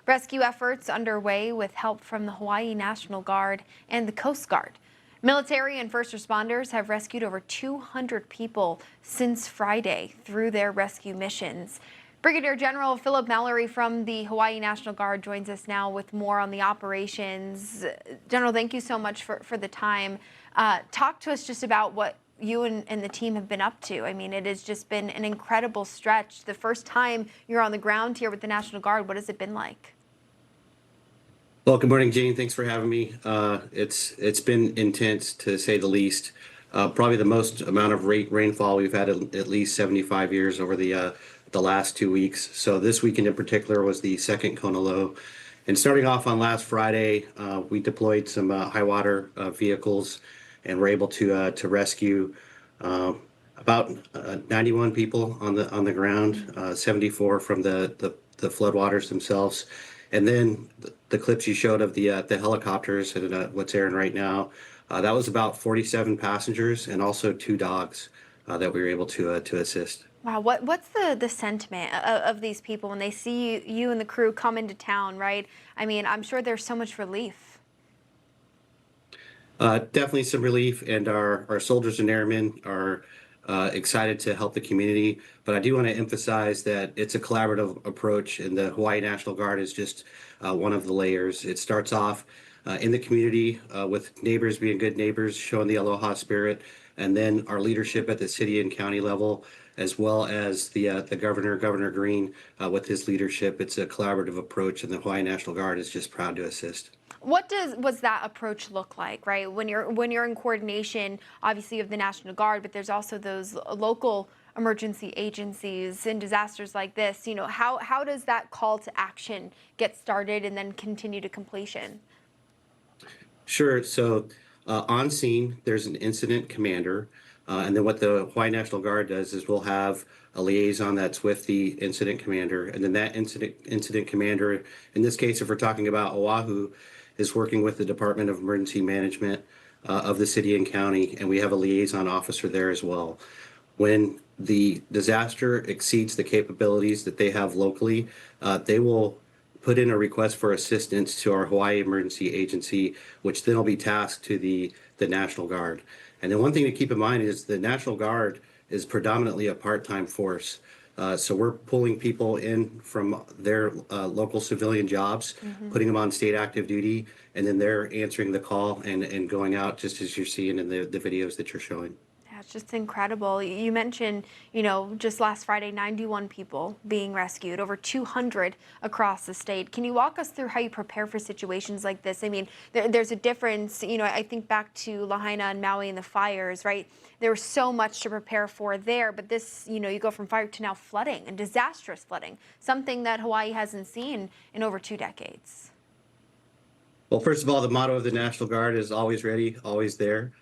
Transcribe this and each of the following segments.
Rescue efforts underway with help from the Hawaiʻi National Guard and the Coast Guard. Military and first responders have rescued over 200 people since Friday through their rescue missions. Brigadier General Phillip Mallory from the Hawaiʻi National Guard joins us now with more on the operations. General, thank you so much for the time. Talk to us just about what you and the team have been up to. I mean, it has just been an incredible stretch. The first time you're on the ground here with the National Guard, what has it been like? Well, good morning, Jane. Thanks for having me. It's been intense, to say the least. Probably the most amount of rainfall we've had at least 75 years over the last 2 weeks. So this weekend in particular was the second Kona low. And starting off on last Friday, we deployed some high water vehicles and were able to rescue about 91 people on the ground, 74 from the floodwaters themselves. And then the clips you showed of the helicopters and what's airing right now, that was about 47 passengers and also 2 dogs that we were able to assist. Wow, what's the sentiment of these people when they see you and the crew come into town, right? I mean, I'm sure there's so much relief. Definitely some relief, and our soldiers and airmen are excited to help the community. But I do want to emphasize that it's a collaborative approach, and the Hawaiʻi National Guard is just one of the layers. It starts off in the community with neighbors being good neighbors, showing the aloha spirit, and then our leadership at the city and county level, as well as the Governor Green, with his leadership. It's a collaborative approach, and the Hawaiʻi National Guard is just proud to assist. What was that approach look like, right? When you're in coordination, obviously of the National Guard, but there's also those local emergency agencies in disasters like this. You know, how does that call to action get started and then continue to completion? Sure. So on scene, there's an incident commander. And then what the Hawaiʻi National Guard does is we'll have a liaison that's with the incident commander. And then that incident commander, in this case, if we're talking about Oahu, is working with the Department of Emergency Management of the city and county. And we have a liaison officer there as well. When the disaster exceeds the capabilities that they have locally, they will put in a request for assistance to our Hawaii Emergency Agency, which then will be tasked to the National Guard. And then one thing to keep in mind is the National Guard is predominantly a part-time force. So we're pulling people in from their local civilian jobs, putting them on state active duty, and then they're answering the call and going out, just as you're seeing in the videos that you're showing. Yeah, it's just incredible. You mentioned, you know, just last Friday, 91 people being rescued, over 200 across the state. Can you walk us through how you prepare for situations like this? I mean, there's a difference. You know, I think back to Lahaina and Maui and the fires, right? There was so much to prepare for there, but this, you know, you go from fire to now flooding and disastrous flooding, something that Hawaii hasn't seen in over 2 decades. Well, first of all, the motto of the National Guard is always ready, always there.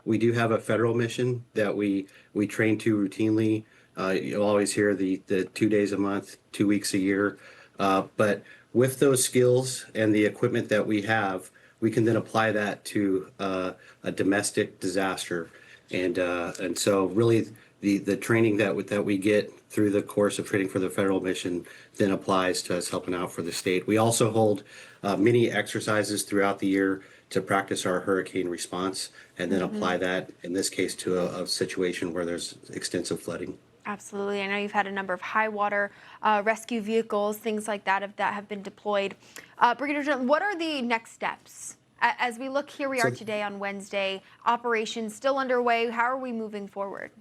We do have a federal mission that we train to routinely. You'll always hear the 2 days a month, 2 weeks a year. But with those skills and the equipment that we have, we can then apply that to a domestic disaster. And so really the training that we get through the course of training for the federal mission then applies to us helping out for the state. We also hold many exercises throughout the year to practice our hurricane response and then apply that, in this case, to a situation where there's extensive flooding. Absolutely. I know you've had a number of high water rescue vehicles, things like that have been deployed. Brigadier General, what are the next steps? As we look, here we are today on Wednesday, operations still underway. How are we moving forward?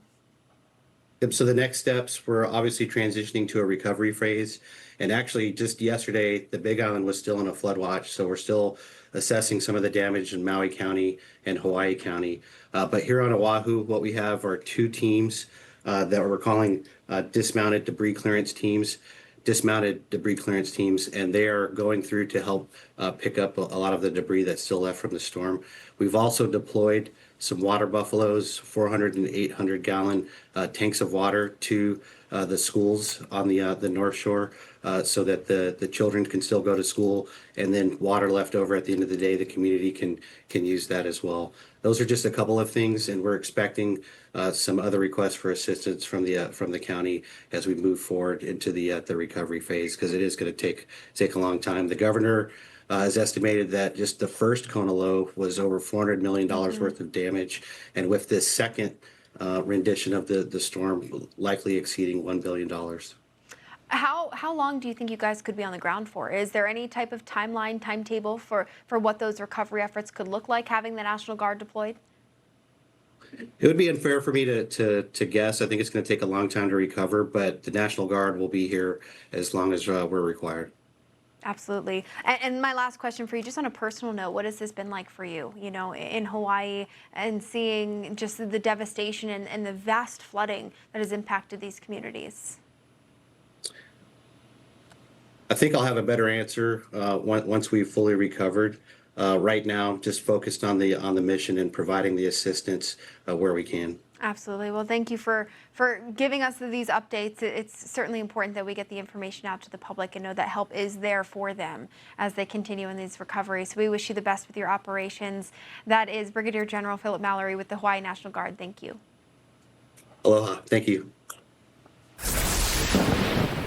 So the next steps, we're obviously transitioning to a recovery phase. And actually, just yesterday, the Big Island was still in a flood watch. So we're still assessing some of the damage in Maui County and Hawaii County. But here on Oahu, what we have are 2 teams that we're calling dismounted debris clearance teams, and they are going through to help pick up a lot of the debris that's still left from the storm. We've also deployed some water buffaloes, 400 and 800 gallon tanks of water to the schools on the North Shore, so that the children can still go to school, and then water left over at the end of the day, the community can use that as well. Those are just a couple of things, and we're expecting some other requests for assistance from the county as we move forward into the recovery phase, because it is going to take a long time. The governor has estimated that just the first Kona low was over $400 million worth of damage, and with this second rendition of the storm likely exceeding $1 billion. How long do you think you guys could be on the ground for? Is there any type of timetable for what those recovery efforts could look like, having the National Guard deployed? It would be unfair for me to guess. I think it's going to take a long time to recover, but the National Guard will be here as long as we're required. Absolutely. And my last question for you, just on a personal note, what has this been like for you, in Hawaii, and seeing just the devastation and the vast flooding that has impacted these communities? I think I'll have a better answer once we've fully recovered. Right now, just focused on the mission and providing the assistance where we can. Absolutely. Well, thank you for giving us these updates. It's certainly important that we get the information out to the public and know that help is there for them as they continue in these recoveries. So we wish you the best with your operations. That is Brigadier General Phillip Mallory with the Hawaii National Guard. Thank you. Aloha. Thank you.